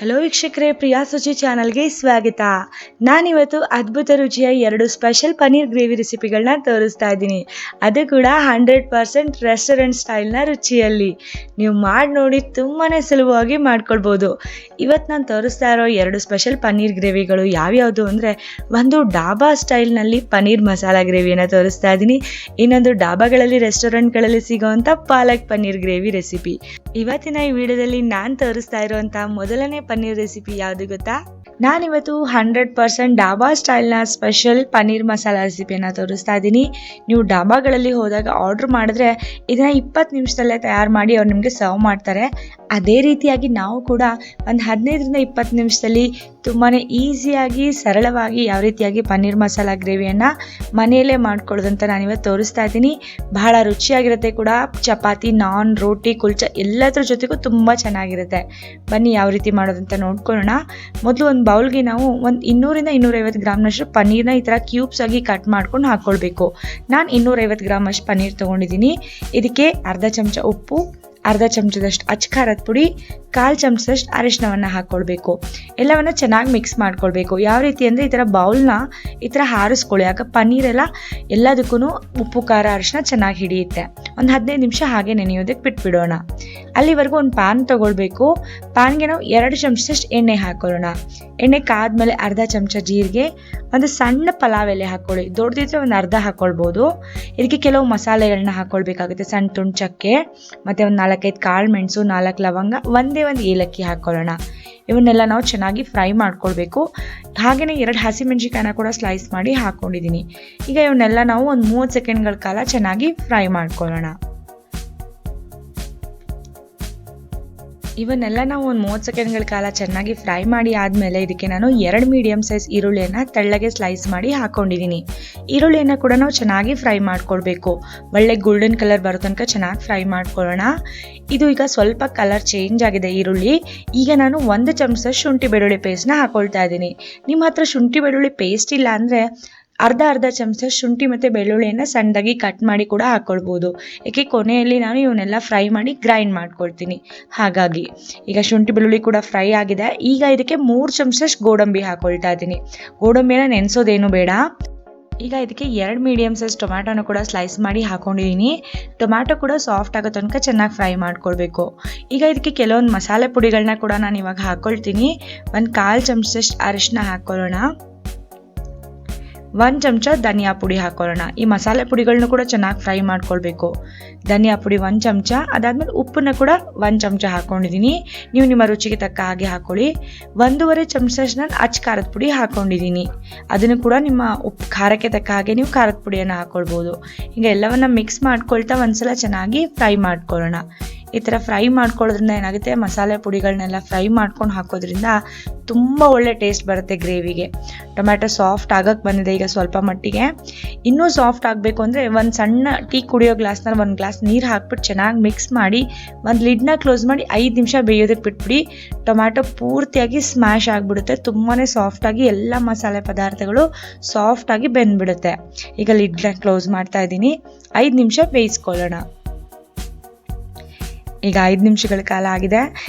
Hello ವೀಕ್ಷಕರೇ, ಪ್ರಿಯಾ ಸುಚಿ ಚಾನಲ್ಗೆ ಸ್ವಾಗತ. ನಾನಿವತ್ತು ಅದ್ಭುತ ರುಚಿಯ 2 ಸ್ಪೆಷಲ್ ಪನ್ನೀರ್ ಗ್ರೇವಿ ರೆಸಿಪಿಗಳನ್ನ ತೋರಿಸ್ತಾ ಇದ್ದೀನಿ. ಅದು ಕೂಡ 100% ರೆಸ್ಟೋರೆಂಟ್ ಸ್ಟೈಲ್ನ ರುಚಿಯಲ್ಲಿ. ನೀವು ಮಾಡಿ ನೋಡಿ ತುಂಬಾ ಸುಲಭವಾಗಿ ಮಾಡ್ಕೊಳ್ಬೋದು. ಇವತ್ತು ನಾನು ತೋರಿಸ್ತಾ ಇರೋ 2 ಸ್ಪೆಷಲ್ ಪನ್ನೀರ್ ಗ್ರೇವಿಗಳು ಯಾವ್ಯಾವುದು ಅಂದರೆ, ಒಂದು ಡಾಬಾ ಸ್ಟೈಲ್ನಲ್ಲಿ ಪನ್ನೀರ್ ಮಸಾಲ ಗ್ರೇವಿಯನ್ನು ತೋರಿಸ್ತಾ ಇದ್ದೀನಿ. ಇನ್ನೊಂದು ಡಾಬಾಗಳಲ್ಲಿ ರೆಸ್ಟೋರೆಂಟ್ಗಳಲ್ಲಿ ಸಿಗೋವಂಥ ಪಾಲಕ್ ಪನ್ನೀರ್ ಗ್ರೇವಿ ರೆಸಿಪಿ. ಇವತ್ತಿನ ಈ ವಿಡಿಯೋದಲ್ಲಿ ನಾನು ತೋರಿಸ್ತಾ ಇರುವಂಥ ಮೊದಲನೇ ಪನ್ನೀರ್ ರೆಸಿಪಿ ಯಾವುದು ಗೊತ್ತಾ? ನಾನಿವತ್ತು 100% ಡಾಬಾ ಸ್ಟೈಲ್ನ ಸ್ಪೆಷಲ್ ಪನ್ನೀರ್ ಮಸಾಲ ರೆಸಿಪಿಯನ್ನು ತೋರಿಸ್ತಾ ಇದ್ದೀನಿ. ನೀವು ಡಾಬಾಗಳಲ್ಲಿ ಹೋದಾಗ ಆರ್ಡ್ರ್ ಮಾಡಿದ್ರೆ ಇದನ್ನು 20 ನಿಮಿಷದಲ್ಲೇ ತಯಾರು ಮಾಡಿ ಅವ್ರು ನಿಮಗೆ ಸರ್ವ್ ಮಾಡ್ತಾರೆ. ಅದೇ ರೀತಿಯಾಗಿ ನಾವು ಕೂಡ ಒಂದು 15ರಿಂದ 20 ನಿಮಿಷದಲ್ಲಿ ತುಂಬಾ ಈಸಿಯಾಗಿ ಸರಳವಾಗಿ ಯಾವ ರೀತಿಯಾಗಿ ಪನ್ನೀರ್ ಮಸಾಲ ಗ್ರೇವಿಯನ್ನು ಮನೆಯಲ್ಲೇ ಮಾಡ್ಕೊಳ್ಳೋದಂತ ನಾನಿವತ್ತು ತೋರಿಸ್ತಾ ಇದ್ದೀನಿ. ಬಹಳ ರುಚಿಯಾಗಿರುತ್ತೆ ಕೂಡ. ಚಪಾತಿ, ನಾನ್, ರೋಟಿ, ಕುಲ್ಚಾ ಎಲ್ಲದ್ರ ಜೊತೆಗೂ ತುಂಬ ಚೆನ್ನಾಗಿರುತ್ತೆ. ಬನ್ನಿ ಯಾವ ರೀತಿ ಮಾಡೋದಂತ ನೋಡ್ಕೊಳ್ಳೋಣ. ಮೊದಲು ಒಂದು ಬೌಲ್ಗೆ ನಾವು ಒಂದು 200ರಿಂದ 250 ಗ್ರಾಮ್ನಷ್ಟು ಪನ್ನೀರ್ನ ಈ ಥರ ಕ್ಯೂಬ್ಸ್ ಆಗಿ ಕಟ್ ಮಾಡ್ಕೊಂಡು ಹಾಕ್ಕೊಳ್ಬೇಕು. ನಾನು 250 ಗ್ರಾಮಷ್ಟು ಪನ್ನೀರ್ ತೊಗೊಂಡಿದ್ದೀನಿ. ಇದಕ್ಕೆ ಅರ್ಧ ಚಮಚ ಉಪ್ಪು, ಅರ್ಧ ಚಮಚದಷ್ಟು ಅಚ್ಕಾರದ ಪುಡಿ, 1/4 ಚಮಚದಷ್ಟು ಅರಿಶಿನವನ್ನು ಹಾಕ್ಕೊಳ್ಬೇಕು. ಎಲ್ಲವನ್ನು ಚೆನ್ನಾಗಿ ಮಿಕ್ಸ್ ಮಾಡ್ಕೊಳ್ಬೇಕು. ಯಾವ ರೀತಿ ಅಂದರೆ ಈ ಥರ ಬೌಲ್ನ ಈ ಥರ ಹಾರಿಸ್ಕೊಳ್ಳಿ. ಆಗ ಪನ್ನೀರೆಲ್ಲ ಎಲ್ಲದಕ್ಕೂ ಉಪ್ಪು, ಖಾರ, ಅರಿಶಿನ ಚೆನ್ನಾಗಿ ಹಿಡಿಯುತ್ತೆ. ಒಂದು 15 ನಿಮಿಷ ಹಾಗೆ ನೆನೆಯೋದಕ್ಕೆ ಬಿಟ್ಬಿಡೋಣ. ಅಲ್ಲಿವರೆಗೂ ಒಂದು ಪ್ಯಾನ್ ತೊಗೊಳ್ಬೇಕು. ಪ್ಯಾನ್ಗೆ ನಾವು 2 ಚಮಚದಷ್ಟು ಎಣ್ಣೆ ಹಾಕೊಳ್ಳೋಣ. ಎಣ್ಣೆ ಕಾದ್ಮೇಲೆ ಅರ್ಧ ಚಮಚ ಜೀರಿಗೆ, ಒಂದು ಸಣ್ಣ ಪಲಾವ್ ಎಲೆ ಹಾಕ್ಕೊಳ್ಳಿ. ದೊಡ್ಡದಿದ್ರೆ ಒಂದು ಅರ್ಧ ಹಾಕ್ಕೊಳ್ಬೋದು. ಇದಕ್ಕೆ ಕೆಲವು ಮಸಾಲೆಗಳನ್ನ ಹಾಕ್ಕೊಳ್ಬೇಕಾಗುತ್ತೆ. ಸಣ್ಣ ತುಂಡು ಚಕ್ಕೆ, ಮತ್ತು ಒಂದು 4-5 ಕಾಳು ಮೆಣಸು, 4 ಲವಂಗ, ಒಂದೇ ಒಂದು ಏಲಕ್ಕಿ ಹಾಕ್ಕೊಳ್ಳೋಣ. ಇವನ್ನೆಲ್ಲ ನಾವು ಚೆನ್ನಾಗಿ ಫ್ರೈ ಮಾಡ್ಕೊಳ್ಬೇಕು. ಹಾಗೆಯೇ 2 ಹಸಿಮೆಣಸಿಕಾಯಿನ ಕೂಡ ಸ್ಲೈಸ್ ಮಾಡಿ ಹಾಕ್ಕೊಂಡಿದ್ದೀನಿ. ಈಗ ಇವನ್ನೆಲ್ಲ ನಾವು ಒಂದು 30 ಸೆಕೆಂಡ್ಗಳ ಕಾಲ ಚೆನ್ನಾಗಿ ಫ್ರೈ ಮಾಡ್ಕೊಳ್ಳೋಣ. ಇವನ್ನೆಲ್ಲ ನಾವು ಒಂದು 30 ಸೆಕೆಂಡ್ಗಳ ಕಾಲ ಚೆನ್ನಾಗಿ ಫ್ರೈ ಮಾಡಿ ಆದಮೇಲೆ ಇದಕ್ಕೆ ನಾನು 2 ಮೀಡಿಯಮ್ ಸೈಜ್ ಈರುಳ್ಳಿಯನ್ನು ತೆಳ್ಳಗೆ ಸ್ಲೈಸ್ ಮಾಡಿ ಹಾಕ್ಕೊಂಡಿದ್ದೀನಿ. ಈರುಳ್ಳಿಯನ್ನು ಕೂಡ ನಾವು ಚೆನ್ನಾಗಿ ಫ್ರೈ ಮಾಡ್ಕೊಳ್ಬೇಕು. ಒಳ್ಳೆ ಗೋಲ್ಡನ್ ಕಲರ್ ಬರೋ ತನಕ ಚೆನ್ನಾಗಿ ಫ್ರೈ ಮಾಡ್ಕೊಳ್ಳೋಣ. ಇದು ಈಗ ಸ್ವಲ್ಪ ಕಲರ್ ಚೇಂಜ್ ಆಗಿದೆ ಈರುಳ್ಳಿ. ಈಗ ನಾನು 1 ಚಮಚ ಶುಂಠಿ ಬೆಳ್ಳುಳ್ಳಿ ಪೇಸ್ಟ್ನ ಹಾಕ್ಕೊಳ್ತಾ ಇದ್ದೀನಿ. ನಿಮ್ಮ ಹತ್ರ ಶುಂಠಿ ಬೆಳ್ಳುಳ್ಳಿ ಪೇಸ್ಟ್ ಇಲ್ಲ ಅಂದರೆ ಅರ್ಧ ಚಮಚ ಶುಂಠಿ ಮತ್ತು ಬೆಳ್ಳುಳ್ಳಿಯನ್ನು ಸಣ್ಣದಾಗಿ ಕಟ್ ಮಾಡಿ ಕೂಡ ಹಾಕ್ಕೊಳ್ಬೋದು. ಏಕೆ ಕೊನೆಯಲ್ಲಿ ನಾನು ಇವನ್ನೆಲ್ಲ ಫ್ರೈ ಮಾಡಿ ಗ್ರೈಂಡ್ ಮಾಡ್ಕೊಳ್ತೀನಿ. ಹಾಗಾಗಿ ಈಗ ಶುಂಠಿ ಬೆಳ್ಳುಳ್ಳಿ ಕೂಡ ಫ್ರೈ ಆಗಿದೆ. ಈಗ ಇದಕ್ಕೆ 3 ಚಮಚದಷ್ಟು ಗೋಡಂಬಿ ಹಾಕ್ಕೊಳ್ತಾ ಇದ್ದೀನಿ. ಗೋಡಂಬಿಯನ್ನು ನೆನೆಸೋದೇನು ಬೇಡ. ಈಗ ಇದಕ್ಕೆ 2 ಮೀಡಿಯಮ್ ಸೈಜ್ ಟೊಮ್ಯಾಟೋನ ಕೂಡ ಸ್ಲೈಸ್ ಮಾಡಿ ಹಾಕ್ಕೊಂಡಿದ್ದೀನಿ. ಟೊಮ್ಯಾಟೊ ಕೂಡ ಸಾಫ್ಟ್ ಆಗೋ ತನಕ ಚೆನ್ನಾಗಿ ಫ್ರೈ ಮಾಡ್ಕೊಳ್ಬೇಕು. ಈಗ ಇದಕ್ಕೆ ಕೆಲವೊಂದು ಮಸಾಲೆ ಪುಡಿಗಳನ್ನ ಕೂಡ ನಾನು ಇವಾಗ ಹಾಕ್ಕೊಳ್ತೀನಿ. ಒಂದು 1/4 ಚಮಚದಷ್ಟು ಅರಿಶಿನ ಹಾಕ್ಕೊಳ್ಳೋಣ. 1 ಚಮಚ ಧನಿಯಾ ಪುಡಿ ಹಾಕ್ಕೊಳ್ಳೋಣ. ಈ ಮಸಾಲೆ ಪುಡಿಗಳನ್ನ ಕೂಡ ಚೆನ್ನಾಗಿ ಫ್ರೈ ಮಾಡ್ಕೊಳ್ಬೇಕು. ಧನಿಯಾ ಪುಡಿ 1 ಚಮಚ, ಅದಾದಮೇಲೆ ಉಪ್ಪನ್ನ ಕೂಡ 1 ಚಮಚ ಹಾಕ್ಕೊಂಡಿದ್ದೀನಿ. ನೀವು ನಿಮ್ಮ ರುಚಿಗೆ ತಕ್ಕ ಹಾಗೆ ಹಾಕ್ಕೊಳ್ಳಿ. 1.5 ಚಮಚದಷ್ಟು ನಾನು ಖಾರದ ಪುಡಿ ಹಾಕ್ಕೊಂಡಿದ್ದೀನಿ. ಅದನ್ನು ಕೂಡ ನಿಮ್ಮ ಉಪ್ಪು ಖಾರಕ್ಕೆ ತಕ್ಕ ಹಾಗೆ ನೀವು ಖಾರದ ಪುಡಿಯನ್ನು ಹಾಕ್ಕೊಳ್ಬೋದು. ಈಗ ಎಲ್ಲವನ್ನ ಮಿಕ್ಸ್ ಮಾಡ್ಕೊಳ್ತಾ ಒಂದ್ಸಲ ಚೆನ್ನಾಗಿ ಫ್ರೈ ಮಾಡ್ಕೊಳ್ಳೋಣ. ಈ ಥರ ಫ್ರೈ ಮಾಡ್ಕೊಳ್ಳೋದ್ರಿಂದ ಏನಾಗುತ್ತೆ, ಮಸಾಲೆ ಪುಡಿಗಳನ್ನೆಲ್ಲ ಫ್ರೈ ಮಾಡ್ಕೊಂಡು ಹಾಕೋದ್ರಿಂದ ತುಂಬ ಒಳ್ಳೆ ಟೇಸ್ಟ್ ಬರುತ್ತೆ ಗ್ರೇವಿಗೆ. ಟೊಮ್ಯಾಟೊ ಸಾಫ್ಟ್ ಆಗಕ್ಕೆ ಬಂದಿದೆ ಈಗ ಸ್ವಲ್ಪ ಮಟ್ಟಿಗೆ. ಇನ್ನೂ ಸಾಫ್ಟ್ ಆಗಬೇಕು ಅಂದರೆ ಒಂದು ಸಣ್ಣ ಟೀ ಕುಡಿಯೋ ಗ್ಲಾಸ್ನಲ್ಲಿ 1 ಗ್ಲಾಸ್ ನೀರು ಹಾಕ್ಬಿಟ್ಟು ಚೆನ್ನಾಗಿ ಮಿಕ್ಸ್ ಮಾಡಿ ಒಂದು ಲಿಡ್ನ ಕ್ಲೋಸ್ ಮಾಡಿ 5 ನಿಮಿಷ ಬೇಯೋದಕ್ಕೆ ಬಿಟ್ಬಿಡಿ. ಟೊಮ್ಯಾಟೊ ಪೂರ್ತಿಯಾಗಿ ಸ್ಮ್ಯಾಶ್ ಆಗಿಬಿಡುತ್ತೆ. ತುಂಬಾ ಸಾಫ್ಟಾಗಿ ಎಲ್ಲ ಮಸಾಲೆ ಪದಾರ್ಥಗಳು ಸಾಫ್ಟಾಗಿ ಬೆಂದ್ಬಿಡುತ್ತೆ. ಈಗ ಲಿಡ್ನ ಕ್ಲೋಸ್ ಮಾಡ್ತಾ ಇದ್ದೀನಿ. 5 ನಿಮಿಷ ಬೇಯಿಸ್ಕೊಳ್ಳೋಣ. ಈಗ 5 ನಿಮಿಷಗಳ ಕಾಲ ಆಗಿದೆ.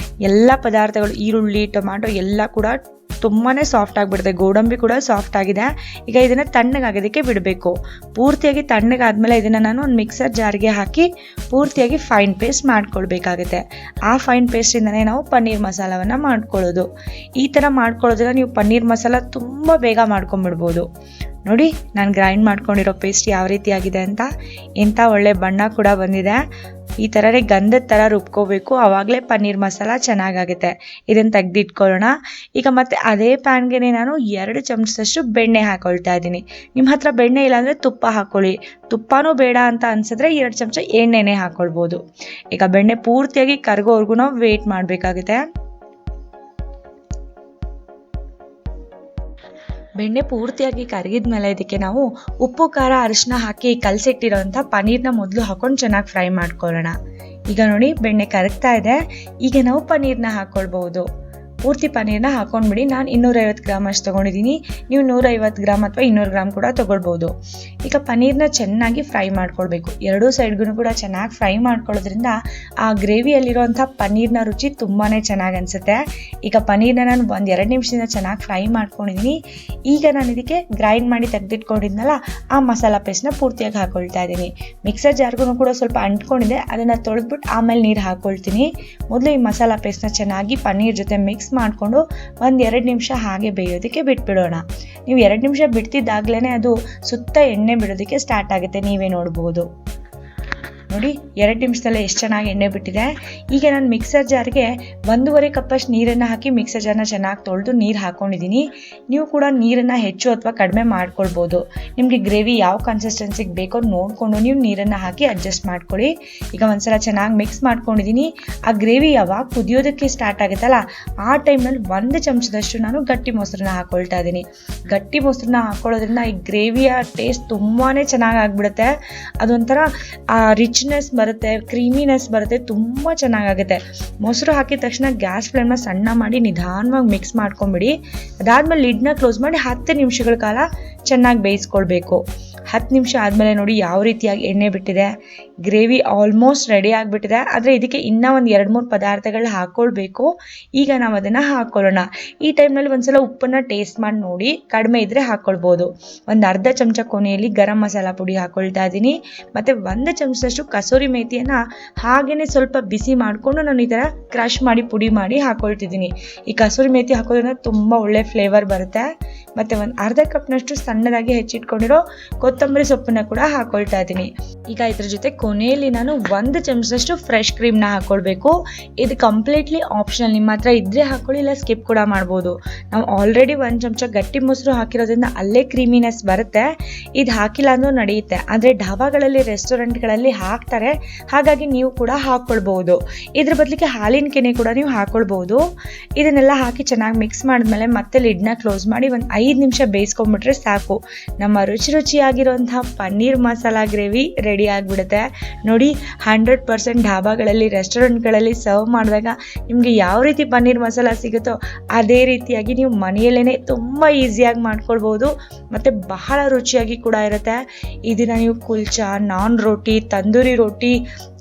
ಎಲ್ಲ ಪದಾರ್ಥಗಳು ಈರುಳ್ಳಿ, ಟೊಮ್ಯಾಟೊ ಎಲ್ಲ ಕೂಡ ತುಂಬಾ ಸಾಫ್ಟ್ ಆಗಿಬಿಡುತ್ತೆ. ಗೋಡಂಬಿ ಕೂಡ ಸಾಫ್ಟ್ ಆಗಿದೆ. ಈಗ ಇದನ್ನು ತಣ್ಣಗಾಗೋದಕ್ಕೆ ಬಿಡಬೇಕು. ಪೂರ್ತಿಯಾಗಿ ತಣ್ಣಗಾದ್ಮೇಲೆ ಇದನ್ನು ನಾನು ಒಂದು ಮಿಕ್ಸರ್ ಜಾರ್ಗೆ ಹಾಕಿ ಪೂರ್ತಿಯಾಗಿ ಫೈನ್ ಪೇಸ್ಟ್ ಮಾಡ್ಕೊಳ್ಬೇಕಾಗುತ್ತೆ. ಆ ಫೈನ್ ಪೇಸ್ಟಿಂದನೇ ನಾವು ಪನ್ನೀರ್ ಮಸಾಲವನ್ನು ಮಾಡ್ಕೊಳ್ಳೋದು. ಈ ಥರ ಮಾಡ್ಕೊಳ್ಳೋದ್ರಿಂದ ನೀವು ಪನ್ನೀರ್ ಮಸಾಲ ತುಂಬ ಬೇಗ ಮಾಡ್ಕೊಂಬಿಡ್ಬೋದು. ನೋಡಿ ನಾನು ಗ್ರೈಂಡ್ ಮಾಡ್ಕೊಂಡಿರೋ ಪೇಸ್ಟ್ ಯಾವ ರೀತಿ ಆಗಿದೆ ಅಂತ. ಎಂಥ ಒಳ್ಳೆ ಬಣ್ಣ ಕೂಡ ಬಂದಿದೆ. ಈ ಥರನೇ ಗಂಧದ ಥರ ರುಬ್ಕೋಬೇಕು. ಆವಾಗಲೇ ಪನ್ನೀರ್ ಮಸಾಲ ಚೆನ್ನಾಗಾಗುತ್ತೆ. ಇದನ್ನು ತೆಗೆದಿಟ್ಕೊಳ್ಳೋಣ. ಈಗ ಮತ್ತೆ ಅದೇ ಪ್ಯಾನ್ಗೆ ನಾನು 2 ಚಮಚದಷ್ಟು ಬೆಣ್ಣೆ ಹಾಕ್ಕೊಳ್ತಾ ಇದ್ದೀನಿ. ನಿಮ್ಮ ಹತ್ರ ಬೆಣ್ಣೆ ಇಲ್ಲಾಂದರೆ ತುಪ್ಪ ಹಾಕ್ಕೊಳ್ಳಿ. ತುಪ್ಪನೂ ಬೇಡ ಅಂತ ಅನಿಸಿದ್ರೆ 2 ಚಮಚ ಎಣ್ಣೆನೇ ಹಾಕ್ಕೊಳ್ಬೋದು. ಈಗ ಬೆಣ್ಣೆ ಪೂರ್ತಿಯಾಗಿ ಕರಗೋವರೆಗೂ ನಾವು ವೇಟ್ ಮಾಡಬೇಕಾಗುತ್ತೆ. ಬೆಣ್ಣೆ ಪೂರ್ತಿಯಾಗಿ ಕರಗಿದ ಮೇಲೆ ಇದಕ್ಕೆ ನಾವು ಉಪ್ಪು, ಖಾರ, ಅರಿಶಿನ ಹಾಕಿ ಕಲಸಿಟ್ಟಿರೋಂಥ ಪನ್ನೀರ್ನ ಮೊದಲು ಹಾಕೊಂಡು ಚೆನ್ನಾಗಿ ಫ್ರೈ ಮಾಡ್ಕೊಳ್ಳೋಣ. ಈಗ ನೋಡಿ ಬೆಣ್ಣೆ ಕರಗ್ತಾ ಇದೆ. ಈಗ ನಾವು ಪನ್ನೀರ್ನ ಹಾಕ್ಕೊಳ್ಬೋದು. ಪೂರ್ತಿ ಪನ್ನೀರ್ನ ಹಾಕೊಂಡ್ಬಿಡಿ. ನಾನು 250 ಗ್ರಾಮ್ ಅಷ್ಟು ತೊಗೊಂಡಿದ್ದೀನಿ, ನೀವು 150 ಗ್ರಾಮ್ ಅಥವಾ 200 ಗ್ರಾಮ್ ಕೂಡ ತೊಗೊಳ್ಬೋದು. ಈಗ ಪನ್ನೀರ್ನ ಚೆನ್ನಾಗಿ ಫ್ರೈ ಮಾಡ್ಕೊಳ್ಬೇಕು. ಎರಡೂ ಸೈಡ್ಗೂ ಕೂಡ ಚೆನ್ನಾಗಿ ಫ್ರೈ ಮಾಡ್ಕೊಳ್ಳೋದ್ರಿಂದ ಆ ಗ್ರೇವಿಯಲ್ಲಿರುವಂಥ ಪನ್ನೀರ್ನ ರುಚಿ ತುಂಬಾ ಚೆನ್ನಾಗಿ ಅನಿಸುತ್ತೆ. ಈಗ ಪನ್ನೀರ್ನ ನಾನು 1-2 ನಿಮಿಷದಿಂದ ಚೆನ್ನಾಗಿ ಫ್ರೈ ಮಾಡ್ಕೊಂಡಿದ್ದೀನಿ. ಈಗ ನಾನು ಇದಕ್ಕೆ ಗ್ರೈಂಡ್ ಮಾಡಿ ತೆಗೆದಿಟ್ಕೊಂಡಿದ್ನಲ್ಲ ಆ ಮಸಾಲ ಪೇಸ್ಟ್ನ ಪೂರ್ತಿಯಾಗಿ ಹಾಕೊಳ್ತಾ ಇದ್ದೀನಿ. ಮಿಕ್ಸರ್ ಜಾರ್ಗೂ ಕೂಡ ಸ್ವಲ್ಪ ಅಂಟ್ಕೊಂಡಿದೆ, ಅದನ್ನು ತೊಳೆದ್ಬಿಟ್ಟು ಆಮೇಲೆ ನೀರು ಹಾಕ್ಕೊಳ್ತೀನಿ. ಮೊದಲು ಈ ಮಸಾಲ ಪೇಸ್ಟ್ನ ಚೆನ್ನಾಗಿ ಪನ್ನೀರ್ ಜೊತೆ ಮಿಕ್ಸ್ ಮಾಡಿಕೊಂಡು 1-2 ನಿಮಿಷ ಹಾಗೆ ಬೇಯೋದಕ್ಕೆ ಬಿಟ್ಬಿಡೋಣ. ನೀವು 2 ನಿಮಿಷ ಬಿಡ್ತಿದ್ದಾಗಲೇ ಅದು ಸುತ್ತ ಎಣ್ಣೆ ಬಿಡೋದಕ್ಕೆ ಸ್ಟಾರ್ಟ್ ಆಗುತ್ತೆ, ನೀವೇ ನೋಡ್ಬೋದು. ನೋಡಿ 2 ನಿಮಿಷದಲ್ಲೇ ಎಷ್ಟು ಚೆನ್ನಾಗಿ ಎಣ್ಣೆ ಬಿಟ್ಟಿದೆ. ಈಗ ನಾನು ಮಿಕ್ಸರ್ ಜಾರ್ಗೆ 1.5 ಕಪ್ಪಷ್ಟು ನೀರನ್ನು ಹಾಕಿ ಮಿಕ್ಸರ್ ಜಾರ್ನ ಚೆನ್ನಾಗಿ ತೊಳೆದು ನೀರು ಹಾಕ್ಕೊಂಡಿದ್ದೀನಿ. ನೀವು ಕೂಡ ನೀರನ್ನು ಹೆಚ್ಚು ಅಥವಾ ಕಡಿಮೆ ಮಾಡ್ಕೊಳ್ಬೋದು. ನಿಮಗೆ ಗ್ರೇವಿ ಯಾವ ಕನ್ಸಿಸ್ಟೆನ್ಸಿಗೆ ಬೇಕೋ ನೋಡಿಕೊಂಡು ನೀವು ನೀರನ್ನು ಹಾಕಿ ಅಡ್ಜಸ್ಟ್ ಮಾಡ್ಕೊಳ್ಳಿ. ಈಗ ಒಂದ್ಸಲ ಚೆನ್ನಾಗಿ ಮಿಕ್ಸ್ ಮಾಡ್ಕೊಂಡಿದ್ದೀನಿ. ಆ ಗ್ರೇವಿ ಯಾವಾಗ ಕುದಿಯೋದಕ್ಕೆ ಸ್ಟಾರ್ಟ್ ಆಗುತ್ತಲ್ಲ ಆ ಟೈಮ್ನಲ್ಲಿ 1 ಚಮಚದಷ್ಟು ನಾನು ಗಟ್ಟಿ ಮೊಸರನ್ನ ಹಾಕ್ಕೊಳ್ತಾ ಇದ್ದೀನಿ. ಗಟ್ಟಿ ಮೊಸರನ್ನ ಹಾಕ್ಕೊಳ್ಳೋದ್ರಿಂದ ಈ ಗ್ರೇವಿಯ ಟೇಸ್ಟ್ ತುಂಬಾ ಚೆನ್ನಾಗಿ ಆಗಿಬಿಡುತ್ತೆ. ಅದೊಂಥರ ರಿಚ್ನೆಸ್ ಬರುತ್ತೆ, ಕ್ರೀಮಿನೆಸ್ ಬರುತ್ತೆ, ತುಂಬ ಚೆನ್ನಾಗಾಗುತ್ತೆ. ಮೊಸರು ಹಾಕಿದ ತಕ್ಷಣ ಗ್ಯಾಸ್ ಫ್ಲೇಮ್ನ ಸಣ್ಣ ಮಾಡಿ ನಿಧಾನವಾಗಿ ಮಿಕ್ಸ್ ಮಾಡ್ಕೊಂಬಿಡಿ. ಅದಾದಮೇಲೆ ಲಿಡ್ನ ಕ್ಲೋಸ್ ಮಾಡಿ 10 ನಿಮಿಷಗಳ ಕಾಲ ಚೆನ್ನಾಗಿ ಬೇಯಿಸ್ಕೊಳ್ಬೇಕು. 10 ನಿಮಿಷ ಆದಮೇಲೆ ನೋಡಿ ಯಾವ ರೀತಿಯಾಗಿ ಎಣ್ಣೆ ಬಿಟ್ಟಿದೆ. ಗ್ರೇವಿ ಆಲ್ಮೋಸ್ಟ್ ರೆಡಿ ಆಗಿಬಿಟ್ಟಿದೆ. ಆದರೆ ಇದಕ್ಕೆ ಇನ್ನೂ ಒಂದು 2-3 ಪದಾರ್ಥಗಳು ಹಾಕ್ಕೊಳ್ಬೇಕು. ಈಗ ನಾವು ಅದನ್ನು ಹಾಕ್ಕೊಳ್ಳೋಣ. ಈ ಟೈಮ್ನಲ್ಲಿ ಒಂದ್ಸಲ ಉಪ್ಪನ್ನು ಟೇಸ್ಟ್ ಮಾಡಿ ನೋಡಿ, ಕಡಿಮೆ ಇದ್ದರೆ ಹಾಕ್ಕೊಳ್ಬೋದು. ಒಂದು ಅರ್ಧ ಚಮಚ ಕೊನೆಯಲ್ಲಿ ಗರಂ ಮಸಾಲ ಪುಡಿ ಹಾಕ್ಕೊಳ್ತಾ ಇದ್ದೀನಿ. ಮತ್ತು 1 ಚಮಚದಷ್ಟು ಕಸೂರಿ ಮೇಥಿಯನ್ನು ಹಾಗೇ ಸ್ವಲ್ಪ ಬಿಸಿ ಮಾಡಿಕೊಂಡು ನಾನು ಈ ಥರ ಕ್ರಷ್ ಮಾಡಿ ಪುಡಿ ಮಾಡಿ ಹಾಕ್ಕೊಳ್ತಿದ್ದೀನಿ. ಈ ಕಸೂರಿ ಮೇಥಿ ಹಾಕೋದ್ರಿಂದ ತುಂಬ ಒಳ್ಳೆ ಫ್ಲೇವರ್ ಬರುತ್ತೆ. ಮತ್ತು ಒಂದು ಅರ್ಧ ಕಪ್ನಷ್ಟು ಸಣ್ಣದಾಗಿ ಹೆಚ್ಚಿಟ್ಕೊಂಡಿರೋ ಕೊತ್ತಂಬರಿ ಸೊಪ್ಪನ್ನ ಕೂಡ ಹಾಕ್ಕೊಳ್ತಾ ಇದ್ದೀನಿ. ಈಗ ಇದ್ರ ಜೊತೆ ಕೊನೆಯಲ್ಲಿ ನಾನು 1 ಚಮಚದಷ್ಟು ಫ್ರೆಶ್ ಕ್ರೀಮ್ನ ಹಾಕ್ಕೊಳ್ಬೇಕು. ಇದು ಕಂಪ್ಲೀಟ್ಲಿ ಆಪ್ಷನಲ್, ನಿಮ್ಮ ಹತ್ರ ಇದ್ದರೆ ಹಾಕ್ಕೊಳ್ಳಿ, ಇಲ್ಲ ಸ್ಕಿಪ್ ಕೂಡ ಮಾಡ್ಬೋದು. ನಾವು ಆಲ್ರೆಡಿ 1 ಚಮಚ ಗಟ್ಟಿ ಮೊಸರು ಹಾಕಿರೋದ್ರಿಂದ ಅಲ್ಲೇ ಕ್ರೀಮಿನೆಸ್ ಬರುತ್ತೆ. ಇದು ಹಾಕಿಲ್ಲ ಅಂದ್ರೂ ನಡೆಯುತ್ತೆ, ಆದರೆ ಢಾಬಾಗಳಲ್ಲಿ ರೆಸ್ಟೋರೆಂಟ್ಗಳಲ್ಲಿ ಹಾಕ್ತಾರೆ, ಹಾಗಾಗಿ ನೀವು ಕೂಡ ಹಾಕ್ಕೊಳ್ಬೋದು. ಇದ್ರ ಬದಲಿಗೆ ಹಾಲಿನ ಕೆನೆ ಕೂಡ ನೀವು ಹಾಕ್ಕೊಳ್ಬೋದು. ಇದನ್ನೆಲ್ಲ ಹಾಕಿ ಚೆನ್ನಾಗಿ ಮಿಕ್ಸ್ ಮಾಡಿದ್ಮೇಲೆ ಮತ್ತೆ ಲಿಡ್ನ ಕ್ಲೋಸ್ ಮಾಡಿ ಒಂದು 5 ನಿಮಿಷ ಬೇಯಿಸ್ಕೊಂಡ್ಬಿಟ್ರೆ ಸಾಕು. ನಮ್ಮ ರುಚಿಯಾಗಿರುವಂತಹ ಪನ್ನೀರ್ ಮಸಾಲ ಗ್ರೇವಿ ರೆಡಿ ಆಗಿಬಿಡುತ್ತೆ. ನೋಡಿ 100% ಢಾಬಾಗಳಲ್ಲಿ ರೆಸ್ಟೋರೆಂಟ್ಗಳಲ್ಲಿ ಸರ್ವ್ ಮಾಡಿದಾಗ ನಿಮಗೆ ಯಾವ ರೀತಿ ಪನ್ನೀರ್ ಮಸಾಲ ಸಿಗುತ್ತೋ ಅದೇ ರೀತಿಯಾಗಿ ನೀವು ಮನೆಯಲ್ಲೇ ತುಂಬ ಈಸಿಯಾಗಿ ಮಾಡ್ಕೊಳ್ಬೋದು ಮತ್ತು ಬಹಳ ರುಚಿಯಾಗಿ ಕೂಡ ಇರುತ್ತೆ. ಇದನ್ನು ನೀವು ಕುಲ್ಚಾ, ನಾನ್ ರೋಟಿ, ತಂದೂರಿ ರೋಟಿ,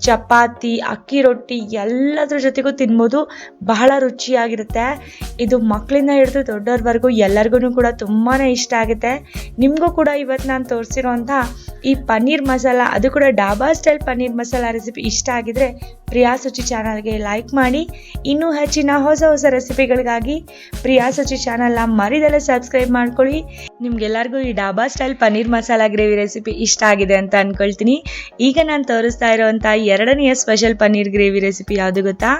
ಚಪಾತಿ, ಅಕ್ಕಿ ರೊಟ್ಟಿ ಎಲ್ಲದ್ರ ಜೊತೆಗೂ ತಿನ್ಬೋದು. ಬಹಳ ರುಚಿಯಾಗಿರುತ್ತೆ. ಇದು ಮಕ್ಕಳಿಂದ ಹಿಡಿದು ದೊಡ್ಡವ್ರವರೆಗೂ ಎಲ್ಲರಿಗೂ ಕೂಡ ತುಂಬಾ ಇಷ್ಟ ಆಗುತ್ತೆ. ನಿಮಗೂ ಕೂಡ ಇವತ್ತು ನಾನು ತೋರಿಸಿರೋಂಥ ಈ ಪನ್ನೀರ್ ಮಸಾಲ, ಅದು ಕೂಡ ಡಾಬಾ ಸ್ಟೈಲ್ ಪನ್ನೀರ್ ಮಸಾಲ ರೆಸಿಪಿ ಇಷ್ಟ ಆಗಿದ್ರೆ ಪ್ರಿಯಾ ಸುಚಿ ಚಾನಲ್ಗೆ ಲೈಕ್ ಮಾಡಿ. ಇನ್ನೂ ಹೆಚ್ಚಿನ ಹೊಸ ರೆಸಿಪಿಗಳಿಗಾಗಿ ಪ್ರಿಯಾ ಸುಚಿ ಚಾನಲ್ನ ಮರಿದಲ್ಲೇ ಸಬ್ಸ್ಕ್ರೈಬ್ ಮಾಡ್ಕೊಳ್ಳಿ. ನಿಮ್ಗೆಲ್ಲರಿಗೂ ಈ dhaba style paneer masala gravy recipe ಇಷ್ಟ ಆಗಿದೆ ಅಂತ ಅಂದ್ಕೊಳ್ತೀನಿ. ಈಗ ನಾನು ತೋರಿಸ್ತಾ ಇರೋವಂಥ 2ನೇ ಸ್ಪೆಷಲ್ ಪನ್ನೀರ್ ಗ್ರೇವಿ ರೆಸಿಪಿ ಯಾವುದು ಗೊತ್ತಾ?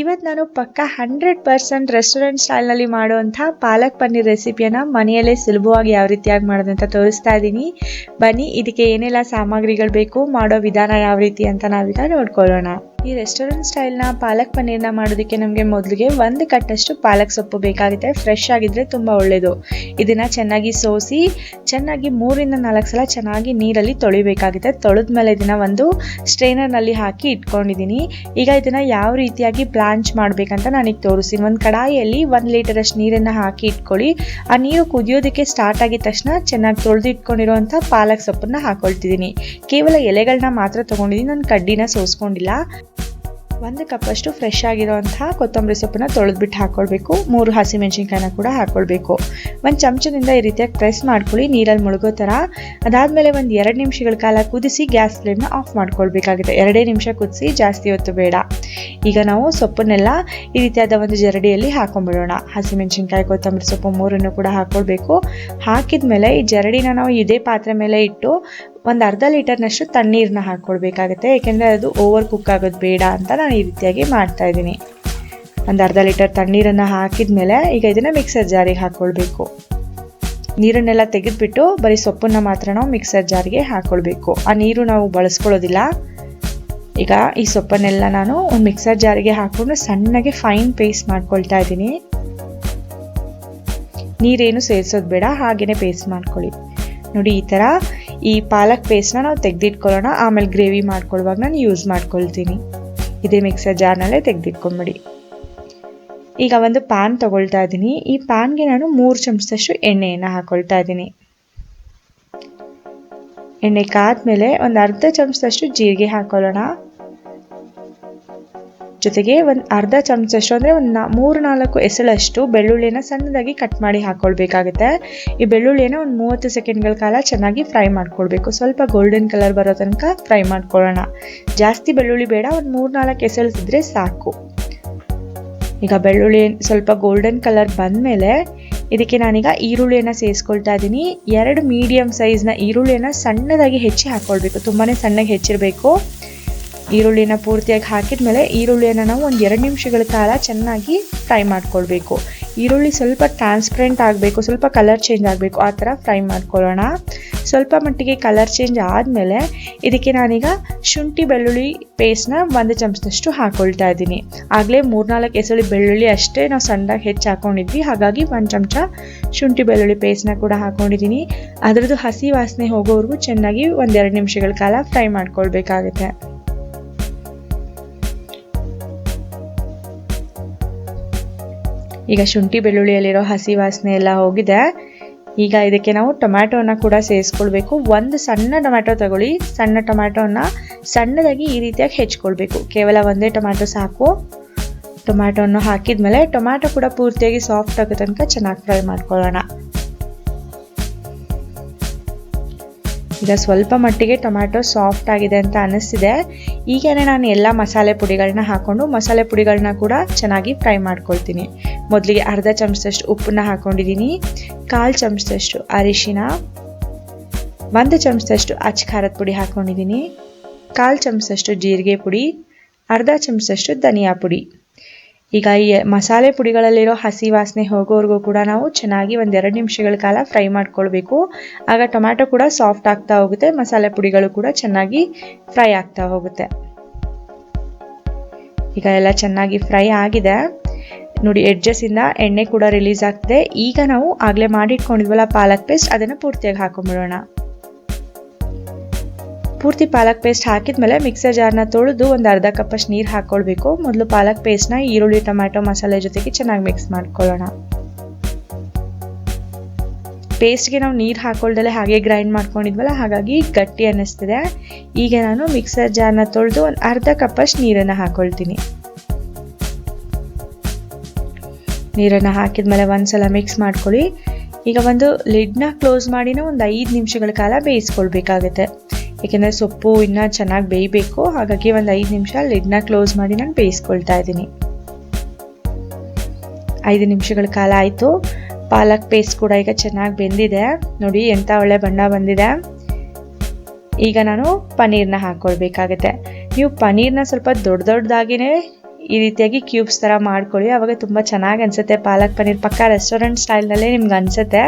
ಇವತ್ತು ನಾನು ಪಕ್ಕ 100% ರೆಸ್ಟೋರೆಂಟ್ ಸ್ಟೈಲ್ನಲ್ಲಿ ಮಾಡುವಂಥ ಪಾಲಕ್ ಪನ್ನೀರ್ ರೆಸಿಪಿಯನ್ನು ಮನೆಯಲ್ಲೇ ಸುಲಭವಾಗಿ ಯಾವ ರೀತಿಯಾಗಿ ಮಾಡೋದಂತ ತೋರಿಸ್ತಾ ಇದ್ದೀನಿ. ಬನ್ನಿ, ಇದಕ್ಕೆ ಏನೆಲ್ಲ ಸಾಮಗ್ರಿಗಳು ಬೇಕು, ಮಾಡೋ ವಿಧಾನ ಯಾವ ರೀತಿ ಅಂತ ನಾವೀಗ ನೋಡ್ಕೊಳ್ಳೋಣ. ಈ ರೆಸ್ಟೋರೆಂಟ್ ಸ್ಟೈಲ್ನ ಪಾಲಕ್ ಪನ್ನೀರ್ನ ಮಾಡೋದಕ್ಕೆ ನಮಗೆ ಮೊದಲಿಗೆ 1 ಕಟ್ಟಷ್ಟು ಪಾಲಕ್ ಸೊಪ್ಪು ಬೇಕಾಗುತ್ತೆ. ಫ್ರೆಶ್ ಆಗಿದ್ರೆ ತುಂಬ ಒಳ್ಳೆಯದು. ಇದನ್ನು ಚೆನ್ನಾಗಿ ಸೋಸಿ ಚೆನ್ನಾಗಿ 3-4 ಸಲ ಚೆನ್ನಾಗಿ ನೀರಲ್ಲಿ ತೊಳಿಬೇಕಾಗುತ್ತೆ. ತೊಳೆದ್ಮೇಲೆ ಇದನ್ನು ಒಂದು ಸ್ಟ್ರೈನರ್ನಲ್ಲಿ ಹಾಕಿ ಇಟ್ಕೊಂಡಿದ್ದೀನಿ. ಈಗ ಇದನ್ನು ಯಾವ ರೀತಿಯಾಗಿ ಬ್ಲಾಂಚ್ ಮಾಡಬೇಕಂತ ನಾನೀಗ ತೋರಿಸ್ತೀನಿ. ಒಂದು ಕಡಾಯಿಯಲ್ಲಿ 1 ಲೀಟರಷ್ಟು ನೀರನ್ನು ಹಾಕಿ ಇಟ್ಕೊಳ್ಳಿ. ಆ ನೀರು ಕುದಿಯೋದಕ್ಕೆ ಸ್ಟಾರ್ಟ್ ಆಗಿದ ತಕ್ಷಣ ಚೆನ್ನಾಗಿ ತೊಳೆದು ಇಟ್ಕೊಂಡಿರುವಂಥ ಪಾಲಕ್ ಸೊಪ್ಪನ್ನು ಹಾಕ್ಕೊಳ್ತಿದ್ದೀನಿ. ಕೇವಲ ಎಲೆಗಳನ್ನ ಮಾತ್ರ ತೊಗೊಂಡಿದ್ದೀನಿ, ನಾನು ಕಡ್ಡಿನ ಸೋಸ್ಕೊಂಡಿಲ್ಲ. 1 ಕಪ್ಪಷ್ಟು ಫ್ರೆಶ್ ಆಗಿರೋಂಥ ಕೊತ್ತಂಬರಿ ಸೊಪ್ಪನ್ನ ತೊಳೆದ್ಬಿಟ್ಟು ಹಾಕ್ಕೊಳ್ಬೇಕು. 3 ಹಸಿಮೆಣಸಿನ್ಕಾಯಿನ ಕೂಡ ಹಾಕ್ಕೊಳ್ಬೇಕು. 1 ಚಮಚದಿಂದ ಈ ರೀತಿಯಾಗಿ ಪ್ರೆಸ್ ಮಾಡ್ಕೊಳ್ಳಿ, ನೀರಲ್ಲಿ ಮುಳುಗೋ ಥರ. ಅದಾದಮೇಲೆ ಒಂದು 2 ನಿಮಿಷಗಳ ಕಾಲ ಕುದಿಸಿ ಗ್ಯಾಸ್ ಫ್ಲೇಮ್ನ ಆಫ್ ಮಾಡ್ಕೊಳ್ಬೇಕಾಗುತ್ತೆ. 2 ನಿಮಿಷ ಕುದಿಸಿ, ಜಾಸ್ತಿ ಹೊತ್ತು ಬೇಡ. ಈಗ ನಾವು ಸೊಪ್ಪನ್ನೆಲ್ಲ ಈ ರೀತಿಯಾದ ಒಂದು ಜರಡಿಯಲ್ಲಿ ಹಾಕೊಂಡ್ಬಿಡೋಣ. ಹಸಿಮೆಣಸಿನ್ಕಾಯಿ, ಕೊತ್ತಂಬರಿ ಸೊಪ್ಪು 3 ಕೂಡ ಹಾಕ್ಕೊಳ್ಬೇಕು. ಹಾಕಿದ್ಮೇಲೆ ಈ ಜರಡಿನ ನಾವು ಇದೇ ಪಾತ್ರೆ ಮೇಲೆ ಇಟ್ಟು ಒಂದು ಅರ್ಧ ಲೀಟರ್ನಷ್ಟು ತಣ್ಣೀರನ್ನ ಹಾಕ್ಕೊಳ್ಬೇಕಾಗುತ್ತೆ. ಏಕೆಂದರೆ ಅದು ಓವರ್ ಕುಕ್ ಆಗೋದು ಬೇಡ ಅಂತ ನಾನು ಈ ರೀತಿಯಾಗಿ ಮಾಡ್ತಾ ಇದ್ದೀನಿ. ಒಂದು ಅರ್ಧ ಲೀಟರ್ ತಣ್ಣೀರನ್ನು ಹಾಕಿದ್ಮೇಲೆ ಈಗ ಇದನ್ನು ಮಿಕ್ಸರ್ ಜಾರಿಗೆ ಹಾಕ್ಕೊಳ್ಬೇಕು. ನೀರನ್ನೆಲ್ಲ ತೆಗೆದುಬಿಟ್ಟು ಬರೀ ಸೊಪ್ಪನ್ನು ಮಾತ್ರ ನಾವು ಮಿಕ್ಸರ್ ಜಾರಿಗೆ ಹಾಕ್ಕೊಳ್ಬೇಕು. ಆ ನೀರು ನಾವು ಬಳಸ್ಕೊಳ್ಳೋದಿಲ್ಲ. ಈಗ ಈ ಸೊಪ್ಪನ್ನೆಲ್ಲ ನಾನು ಒಂದು ಮಿಕ್ಸರ್ ಜಾರಿಗೆ ಹಾಕ್ಕೊಂಡು ಸಣ್ಣಗೆ ಫೈನ್ ಪೇಸ್ಟ್ ಮಾಡ್ಕೊಳ್ತಾ ಇದ್ದೀನಿ. ನೀರೇನು ಸೇರಿಸೋದು ಬೇಡ, ಹಾಗೇ ಪೇಸ್ಟ್ ಮಾಡ್ಕೊಳ್ಳಿ. ನೋಡಿ, ಈ ಥರ ಈ ಪಾಲಕ್ ಪೇಸ್ಟ್ನ ನಾವು ತೆಗೆದಿಟ್ಕೊಳ್ಳೋಣ. ಆಮೇಲೆ ಗ್ರೇವಿ ಮಾಡ್ಕೊಳ್ಳುವಾಗ ನಾನು ಯೂಸ್ ಮಾಡ್ಕೊಳ್ತೀನಿ. ಇದೇ ಮಿಕ್ಸರ್ ಜಾರ್ನಲ್ಲೇ ತೆಗೆದಿಟ್ಕೊಂಬಿಡಿ. ಈಗ ಒಂದು ಪ್ಯಾನ್ ತಗೊಳ್ತಾ ಇದ್ದೀನಿ. ಈ ಪ್ಯಾನ್ಗೆ ನಾನು 3 ಚಮಚದಷ್ಟು ಎಣ್ಣೆಯನ್ನು ಹಾಕೊಳ್ತಾ ಇದ್ದೀನಿ. ಎಣ್ಣೆ ಕಾದ್ಮೇಲೆ ಒಂದು ಅರ್ಧ ಚಮಚದಷ್ಟು ಜೀರಿಗೆ ಹಾಕೊಳ್ಳೋಣ. ಜೊತೆಗೆ ಒಂದು ಅರ್ಧ ಚಮಚದಷ್ಟು ಅಂದರೆ ಒಂದು 3-4 ಎಸಳಷ್ಟು ಬೆಳ್ಳುಳ್ಳಿನ ಸಣ್ಣದಾಗಿ ಕಟ್ ಮಾಡಿ ಹಾಕೊಳ್ಬೇಕಾಗುತ್ತೆ. ಈ ಬೆಳ್ಳುಳ್ಳಿನ ಒಂದು 30 ಸೆಕೆಂಡ್ಗಳ ಕಾಲ ಚೆನ್ನಾಗಿ ಫ್ರೈ ಮಾಡ್ಕೊಳ್ಬೇಕು. ಸ್ವಲ್ಪ ಗೋಲ್ಡನ್ ಕಲರ್ ಬರೋ ತನಕ ಫ್ರೈ ಮಾಡ್ಕೊಳ್ಳೋಣ. ಜಾಸ್ತಿ ಬೆಳ್ಳುಳ್ಳಿ ಬೇಡ, ಒಂದು 3-4 ಎಸಳಿದ್ರೆ ಸಾಕು. ಈಗ ಬೆಳ್ಳುಳ್ಳಿ ಸ್ವಲ್ಪ ಗೋಲ್ಡನ್ ಕಲರ್ ಬಂದಮೇಲೆ ಇದಕ್ಕೆ ನಾನೀಗ ಈರುಳ್ಳಿಯನ್ನು ಸೇರಿಸ್ಕೊಳ್ತಾ ಇದ್ದೀನಿ. 2 ಮೀಡಿಯಮ್ ಸೈಜ್ನ ಈರುಳ್ಳಿಯನ್ನು ಸಣ್ಣದಾಗಿ ಹೆಚ್ಚಿ ಹಾಕ್ಕೊಳ್ಬೇಕು. ತುಂಬಾ ಸಣ್ಣಗೆ ಹೆಚ್ಚಿರಬೇಕು. ಈರುಳ್ಳಿನ ಪೂರ್ತಿಯಾಗಿ ಹಾಕಿದ್ಮೇಲೆ ಈರುಳ್ಳಿಯನ್ನು ನಾವು ಒಂದು 2 ನಿಮಿಷಗಳ ಕಾಲ ಚೆನ್ನಾಗಿ ಫ್ರೈ ಮಾಡ್ಕೊಳ್ಬೇಕು. ಈರುಳ್ಳಿ ಸ್ವಲ್ಪ ಟ್ರಾನ್ಸ್ಪರೆಂಟ್ ಆಗಬೇಕು, ಸ್ವಲ್ಪ ಕಲರ್ ಚೇಂಜ್ ಆಗಬೇಕು, ಆ ಥರ ಫ್ರೈ ಮಾಡ್ಕೊಳ್ಳೋಣ. ಸ್ವಲ್ಪ ಮಟ್ಟಿಗೆ ಕಲರ್ ಚೇಂಜ್ ಆದಮೇಲೆ ಇದಕ್ಕೆ ನಾನೀಗ ಶುಂಠಿ ಬೆಳ್ಳುಳ್ಳಿ ಪೇಸ್ಟ್ನ 1 ಚಮಚದಷ್ಟು ಹಾಕ್ಕೊಳ್ತಾ ಇದ್ದೀನಿ. ಆಗಲೇ 3-4 ಎಸಳು ಬೆಳ್ಳುಳ್ಳಿ ಅಷ್ಟೇ ನಾವು ಸಣ್ಣದಾಗಿ ಹೆಚ್ಚು ಹಾಕ್ಕೊಂಡಿದ್ವಿ, ಹಾಗಾಗಿ 1 ಚಮಚ ಶುಂಠಿ ಬೆಳ್ಳುಳ್ಳಿ ಪೇಸ್ಟ್ನ ಕೂಡ ಹಾಕ್ಕೊಂಡಿದ್ದೀನಿ. ಅದರದ್ದು ಹಸಿ ವಾಸನೆ ಹೋಗೋವರೆಗೂ ಚೆನ್ನಾಗಿ 1-2 ನಿಮಿಷಗಳ ಕಾಲ ಫ್ರೈ ಮಾಡ್ಕೊಳ್ಬೇಕಾಗುತ್ತೆ. ಈಗ ಶುಂಠಿ ಬೆಳ್ಳುಳ್ಳಿಯಲ್ಲಿರೋ ಹಸಿ ವಾಸನೆ ಎಲ್ಲ ಹೋಗಿದೆ. ಈಗ ಇದಕ್ಕೆ ನಾವು ಟೊಮ್ಯಾಟೋನ ಕೂಡ ಸೇರಿಸ್ಕೊಳ್ಬೇಕು. 1 ಸಣ್ಣ ಟೊಮ್ಯಾಟೊ ತಗೊಳ್ಳಿ. ಸಣ್ಣ ಟೊಮ್ಯಾಟೋನ ಸಣ್ಣದಾಗಿ ಈ ರೀತಿಯಾಗಿ ಹೆಚ್ಕೊಳ್ಬೇಕು. ಕೇವಲ 1 ಟೊಮ್ಯಾಟೊ ಸಾಕು. ಟೊಮ್ಯಾಟೋನ ಹಾಕಿದ್ಮೇಲೆ ಟೊಮ್ಯಾಟೊ ಕೂಡ ಪೂರ್ತಿಯಾಗಿ ಸಾಫ್ಟ್ ಆಗೋ ತನಕ ಚೆನ್ನಾಗಿ ಫ್ರೈ ಮಾಡ್ಕೊಳ್ಳೋಣ. ಈಗ ಸ್ವಲ್ಪ ಮಟ್ಟಿಗೆ ಟೊಮ್ಯಾಟೊ ಸಾಫ್ಟ್ ಆಗಿದೆ ಅಂತ ಅನ್ನಿಸ್ತಿದೆ. ಈಗೇನೆ ನಾನು ಎಲ್ಲ ಮಸಾಲೆ ಪುಡಿಗಳನ್ನ ಹಾಕ್ಕೊಂಡು ಮಸಾಲೆ ಪುಡಿಗಳನ್ನ ಕೂಡ ಚೆನ್ನಾಗಿ ಫ್ರೈ ಮಾಡ್ಕೊಳ್ತೀನಿ. ಮೊದಲಿಗೆ ಅರ್ಧ ಚಮಚದಷ್ಟು ಉಪ್ಪನ್ನ ಹಾಕ್ಕೊಂಡಿದ್ದೀನಿ, 1/4 ಚಮಚದಷ್ಟು ಅರಿಶಿನ, 1 ಚಮಚದಷ್ಟು ಅಚ್ಚ ಖಾರದ ಪುಡಿ ಹಾಕ್ಕೊಂಡಿದ್ದೀನಿ, 1/4 ಚಮಚದಷ್ಟು ಜೀರಿಗೆ ಪುಡಿ, ಅರ್ಧ ಚಮಚದಷ್ಟು ಧನಿಯಾ ಪುಡಿ. ಈಗ ಈ ಮಸಾಲೆ ಪುಡಿಗಳಲ್ಲಿರೋ ಹಸಿ ವಾಸನೆ ಹೋಗೋವರೆಗೂ ಕೂಡ ನಾವು ಚೆನ್ನಾಗಿ 1-2 ನಿಮಿಷಗಳ ಕಾಲ ಫ್ರೈ ಮಾಡ್ಕೊಳ್ಬೇಕು. ಆಗ ಟೊಮ್ಯಾಟೊ ಕೂಡ ಸಾಫ್ಟ್ ಆಗ್ತಾ ಹೋಗುತ್ತೆ, ಮಸಾಲೆ ಪುಡಿಗಳು ಕೂಡ ಚೆನ್ನಾಗಿ ಫ್ರೈ ಆಗ್ತಾ ಹೋಗುತ್ತೆ. ಈಗ ಎಲ್ಲ ಚೆನ್ನಾಗಿ ಫ್ರೈ ಆಗಿದೆ ನೋಡಿ. ಎಡ್ಜಸ್ಸಿಂದ ಎಣ್ಣೆ ಕೂಡ ರಿಲೀಸ್ ಆಗ್ತಿದೆ. ಈಗ ನಾವು ಆಗಲೇ ಮಾಡಿಟ್ಕೊಂಡಿದ್ವಲ್ಲ ಪಾಲಕ್ ಪೇಸ್ಟ್, ಅದನ್ನು ಪೂರ್ತಿಯಾಗಿ ಹಾಕೊಂಡ್ಬಿಡೋಣ. ಪೂರ್ತಿ ಪಾಲಕ್ ಪೇಸ್ಟ್ ಹಾಕಿದ್ಮೇಲೆ ಮಿಕ್ಸರ್ ಜಾರ್ನ ತೊಳೆದು ಒಂದು ಅರ್ಧ ಕಪ್ಪಷ್ಟು ನೀರು ಹಾಕ್ಕೊಳ್ಬೇಕು. ಮೊದಲು ಪಾಲಕ್ ಪೇಸ್ಟ್ನ ಈರುಳ್ಳಿ ಟೊಮ್ಯಾಟೊ ಮಸಾಲೆ ಜೊತೆಗೆ ಚೆನ್ನಾಗಿ ಮಿಕ್ಸ್ ಮಾಡ್ಕೊಳ್ಳೋಣ. ಪೇಸ್ಟ್ಗೆ ನಾವು ನೀರು ಹಾಕೊಳ್ದಲ್ಲೇ ಹಾಗೆ ಗ್ರೈಂಡ್ ಮಾಡ್ಕೊಂಡಿದ್ವಲ್ಲ, ಹಾಗಾಗಿ ಗಟ್ಟಿ ಅನ್ನಿಸ್ತಿದೆ. ಈಗ ನಾನು ಮಿಕ್ಸರ್ ಜಾರ್ನ ತೊಳೆದು ಒಂದು ಅರ್ಧ ಕಪ್ಪಷ್ಟು ನೀರನ್ನು ಹಾಕೊಳ್ತೀನಿ. ನೀರನ್ನು ಹಾಕಿದ್ಮೇಲೆ ಒಂದ್ಸಲ ಮಿಕ್ಸ್ ಮಾಡ್ಕೊಳ್ಳಿ. ಈಗ ಒಂದು ಲಿಡ್ನ ಕ್ಲೋಸ್ ಮಾಡಿನ ಒಂದು 5 ನಿಮಿಷಗಳ ಕಾಲ ಬೇಯಿಸ್ಕೊಳ್ಬೇಕಾಗತ್ತೆ. ಏಕೆಂದರೆ ಸೊಪ್ಪು ಇನ್ನೂ ಚೆನ್ನಾಗಿ ಬೇಯಬೇಕು, ಹಾಗಾಗಿ ಒಂದು 5 ನಿಮಿಷ ಲಿಡ್ನ ಕ್ಲೋಸ್ ಮಾಡಿ ನಾನು ಬೇಯಿಸ್ಕೊಳ್ತಾ ಇದ್ದೀನಿ. 5 ನಿಮಿಷಗಳ ಕಾಲ ಆಯಿತು. ಪಾಲಕ್ ಪೇಸ್ಟ್ ಕೂಡ ಈಗ ಚೆನ್ನಾಗಿ ಬೆಂದಿದೆ ನೋಡಿ, ಎಂಥ ಒಳ್ಳೆ ಬಣ್ಣ ಬಂದಿದೆ. ಈಗ ನಾನು ಪನ್ನೀರ್ನ ಹಾಕ್ಕೊಳ್ಬೇಕಾಗತ್ತೆ. ನೀವು ಪನ್ನೀರ್ನ ಸ್ವಲ್ಪ ದೊಡ್ಡದಾಗಿನೇ ಈ ರೀತಿಯಾಗಿ ಕ್ಯೂಬ್ಸ್ ಥರ ಮಾಡ್ಕೊಳ್ಳಿ, ಆವಾಗ ತುಂಬ ಚೆನ್ನಾಗಿ ಅನಿಸುತ್ತೆ. ಪಾಲಕ್ ಪನ್ನೀರ್ ಪಕ್ಕ ರೆಸ್ಟೋರೆಂಟ್ ಸ್ಟೈಲ್ನಲ್ಲೇ ನಿಮ್ಗೆ ಅನಿಸುತ್ತೆ.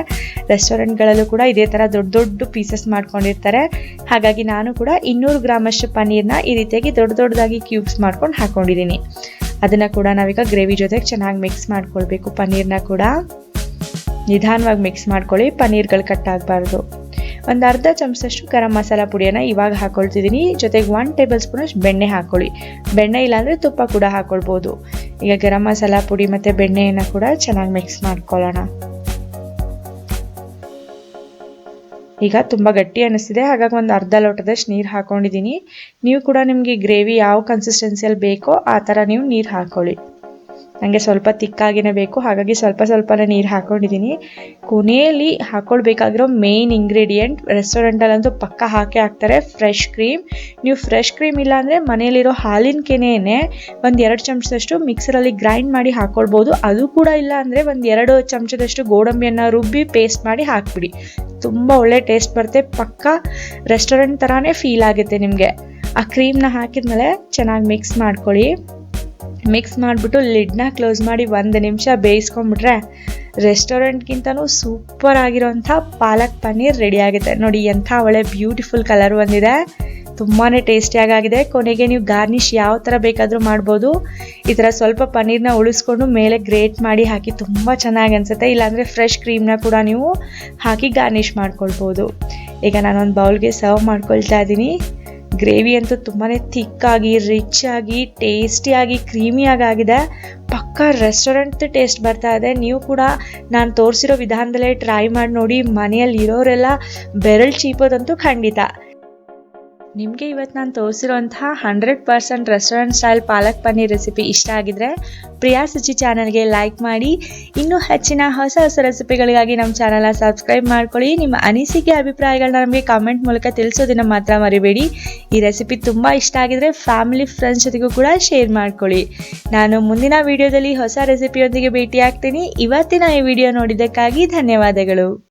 ರೆಸ್ಟೋರೆಂಟ್ಗಳಲ್ಲೂ ಕೂಡ ಇದೇ ಥರ ದೊಡ್ಡ ದೊಡ್ಡ ಪೀಸಸ್ ಮಾಡ್ಕೊಂಡಿರ್ತಾರೆ. ಹಾಗಾಗಿ ನಾನು ಕೂಡ 200 ಗ್ರಾಮಷ್ಟು ಪನ್ನೀರ್ನ ಈ ರೀತಿಯಾಗಿ ದೊಡ್ಡದಾಗಿ ಕ್ಯೂಬ್ಸ್ ಮಾಡ್ಕೊಂಡು ಹಾಕ್ಕೊಂಡಿದ್ದೀನಿ. ಅದನ್ನು ಕೂಡ ನಾವೀಗ ಗ್ರೇವಿ ಜೊತೆಗೆ ಚೆನ್ನಾಗಿ ಮಿಕ್ಸ್ ಮಾಡ್ಕೊಳ್ಬೇಕು. ಪನ್ನೀರ್ನ ಕೂಡ ನಿಧಾನವಾಗಿ ಮಿಕ್ಸ್ ಮಾಡ್ಕೊಳ್ಳಿ, ಪನ್ನೀರ್ಗಳು ಕಟ್ಟಾಗಬಾರ್ದು. ಒಂದು ಅರ್ಧ ಚಮಚದಷ್ಟು ಗರಂ ಮಸಾಲ ಪುಡಿಯನ್ನು ಇವಾಗ ಹಾಕ್ಕೊಳ್ತಿದ್ದೀನಿ. ಜೊತೆಗೆ 1 ಟೇಬಲ್ ಸ್ಪೂನಷ್ಟು ಬೆಣ್ಣೆ ಹಾಕ್ಕೊಳ್ಳಿ. ಬೆಣ್ಣೆ ಇಲ್ಲಾಂದರೆ ತುಪ್ಪ ಕೂಡ ಹಾಕ್ಕೊಳ್ಬೋದು. ಈಗ ಗರಂ ಮಸಾಲ ಪುಡಿ ಮತ್ತು ಬೆಣ್ಣೆಯನ್ನು ಕೂಡ ಚೆನ್ನಾಗಿ ಮಿಕ್ಸ್ ಮಾಡ್ಕೊಳ್ಳೋಣ. ಈಗ ತುಂಬ ಗಟ್ಟಿ ಅನ್ನಿಸ್ತಿದೆ, ಹಾಗಾಗಿ ಒಂದು ಅರ್ಧ ಲೋಟದಷ್ಟು ನೀರು ಹಾಕ್ಕೊಂಡಿದ್ದೀನಿ. ನೀವು ಕೂಡ ನಿಮಗೆ ಗ್ರೇವಿ ಯಾವ ಕನ್ಸಿಸ್ಟೆನ್ಸಿಯಲ್ಲಿ ಬೇಕೋ ಆ ಥರ ನೀವು ನೀರು ಹಾಕ್ಕೊಳ್ಳಿ. ನನಗೆ ಸ್ವಲ್ಪ ತಿಕ್ಕಾಗಿನೇ ಬೇಕು, ಹಾಗಾಗಿ ಸ್ವಲ್ಪನೇ ನೀರು ಹಾಕ್ಕೊಂಡಿದ್ದೀನಿ. ಕೊನೆಯಲ್ಲಿ ಹಾಕ್ಕೊಳ್ಬೇಕಾಗಿರೋ ಮೇನ್ ಇಂಗ್ರೀಡಿಯೆಂಟ್, ರೆಸ್ಟೋರೆಂಟಲ್ಲಂತೂ ಪಕ್ಕ ಹಾಕ್ತಾರೆ, ಫ್ರೆಶ್ ಕ್ರೀಮ್. ನೀವು ಫ್ರೆಶ್ ಕ್ರೀಮ್ ಇಲ್ಲಾಂದರೆ ಮನೆಯಲ್ಲಿರೋ ಹಾಲಿನ ಕೆನೆಯೇ ಒಂದು 2 ಚಮಚದಷ್ಟು ಮಿಕ್ಸರಲ್ಲಿ ಗ್ರೈಂಡ್ ಮಾಡಿ ಹಾಕ್ಕೊಳ್ಬೋದು. ಅದು ಕೂಡ ಇಲ್ಲ ಅಂದರೆ ಒಂದು 2 ಚಮಚದಷ್ಟು ಗೋಡಂಬಿಯನ್ನು ರುಬ್ಬಿ ಪೇಸ್ಟ್ ಮಾಡಿ ಹಾಕ್ಬಿಡಿ. ತುಂಬ ಒಳ್ಳೆ ಟೇಸ್ಟ್ ಬರುತ್ತೆ, ಪಕ್ಕ ರೆಸ್ಟೋರೆಂಟ್ ಥರನೇ ಫೀಲ್ ಆಗುತ್ತೆ ನಿಮಗೆ. ಆ ಕ್ರೀಮ್ನ ಹಾಕಿದ್ಮೇಲೆ ಚೆನ್ನಾಗಿ ಮಿಕ್ಸ್ ಮಾಡ್ಕೊಳ್ಳಿ. ಮಿಕ್ಸ್ ಮಾಡಿಬಿಟ್ಟು ಲಿಡ್ನ ಕ್ಲೋಸ್ ಮಾಡಿ 1 ನಿಮಿಷ ಬೇಯಿಸ್ಕೊಂಡ್ಬಿಟ್ರೆ ರೆಸ್ಟೋರೆಂಟ್ಗಿಂತನೂ ಸೂಪರ್ ಆಗಿರೋಂಥ ಪಾಲಕ್ ಪನ್ನೀರ್ ರೆಡಿ ಆಗುತ್ತೆ ನೋಡಿ. ಎಂಥ ಒಳ್ಳೆ ಬ್ಯೂಟಿಫುಲ್ ಕಲರ್ ಬಂದಿದೆ, ತುಂಬಾ ಟೇಸ್ಟಿಯಾಗಿದೆ. ಕೊನೆಗೆ ನೀವು ಗಾರ್ನಿಷ್ ಯಾವ ಥರ ಬೇಕಾದರೂ ಮಾಡ್ಬೋದು. ಈ ಥರ ಸ್ವಲ್ಪ ಪನ್ನೀರ್ನ ಉಳಿಸ್ಕೊಂಡು ಮೇಲೆ ಗ್ರೇಟ್ ಮಾಡಿ ಹಾಕಿ ತುಂಬ ಚೆನ್ನಾಗಿ ಅನಿಸುತ್ತೆ. ಇಲ್ಲಾಂದರೆ ಫ್ರೆಶ್ ಕ್ರೀಮ್ನ ಕೂಡ ನೀವು ಹಾಕಿ ಗಾರ್ನಿಷ್ ಮಾಡ್ಕೊಳ್ಬೋದು. ಈಗ ನಾನೊಂದು ಬೌಲ್ಗೆ ಸರ್ವ್ ಮಾಡ್ಕೊಳ್ತಾ ಇದ್ದೀನಿ. ಗ್ರೇವಿ ಅಂತೂ ತುಂಬಾ ಥಿಕ್ಕಾಗಿ ರಿಚ್ ಆಗಿ ಟೇಸ್ಟಿಯಾಗಿ ಕ್ರೀಮಿಯಾಗಿ ಆಗಿದೆ. ಪಕ್ಕಾ ರೆಸ್ಟೋರೆಂಟ್ ಟೇಸ್ಟ್ ಬರ್ತಾ ಇದೆ. ನೀವು ಕೂಡ ನಾನು ತೋರಿಸಿರೋ ವಿಧಾನದಲ್ಲೇ ಟ್ರೈ ಮಾಡಿ ನೋಡಿ. ಮನೆಯಲ್ಲಿ ಇರೋರೆಲ್ಲ ಬೆರಳು ಚೀಪೋದಂತೂ ಖಂಡಿತ. ನಿಮಗೆ ಇವತ್ತು ನಾನು ತೋರಿಸಿರೋಂತಹ 100% restaurant style palak paneer recipe ಇಷ್ಟ ಆಗಿದ್ರೆ ಪ್ರಿಯಾ ಸುಚಿ ಚಾನಲ್ಗೆ ಲೈಕ್ ಮಾಡಿ. ಇನ್ನೂ ಹೆಚ್ಚಿನ ಹೊಸ ರೆಸಿಪಿಗಳಿಗಾಗಿ ನಮ್ಮ ಚಾನಲ್ನ ಸಬ್ಸ್ಕ್ರೈಬ್ ಮಾಡ್ಕೊಳ್ಳಿ. ನಿಮ್ಮ ಅನಿಸಿಕೆ ಅಭಿಪ್ರಾಯಗಳನ್ನ ನಮಗೆ ಕಾಮೆಂಟ್ ಮೂಲಕ ತಿಳಿಸೋದನ್ನು ಮಾತ್ರ ಮರಿಬೇಡಿ. ಈ ರೆಸಿಪಿ ತುಂಬ ಇಷ್ಟ ಆಗಿದ್ರೆ ಫ್ಯಾಮಿಲಿ ಫ್ರೆಂಡ್ಸ್ ಜೊತೆಗೂ ಕೂಡ ಶೇರ್ ಮಾಡ್ಕೊಳ್ಳಿ. ನಾನು ಮುಂದಿನ ವಿಡಿಯೋದಲ್ಲಿ ಹೊಸ ರೆಸಿಪಿಯೊಂದಿಗೆ ಭೇಟಿ ಆಗ್ತೀನಿ. ಇವತ್ತಿನ ಈ ವಿಡಿಯೋ ನೋಡಿದ್ದಕ್ಕಾಗಿ ಧನ್ಯವಾದಗಳು.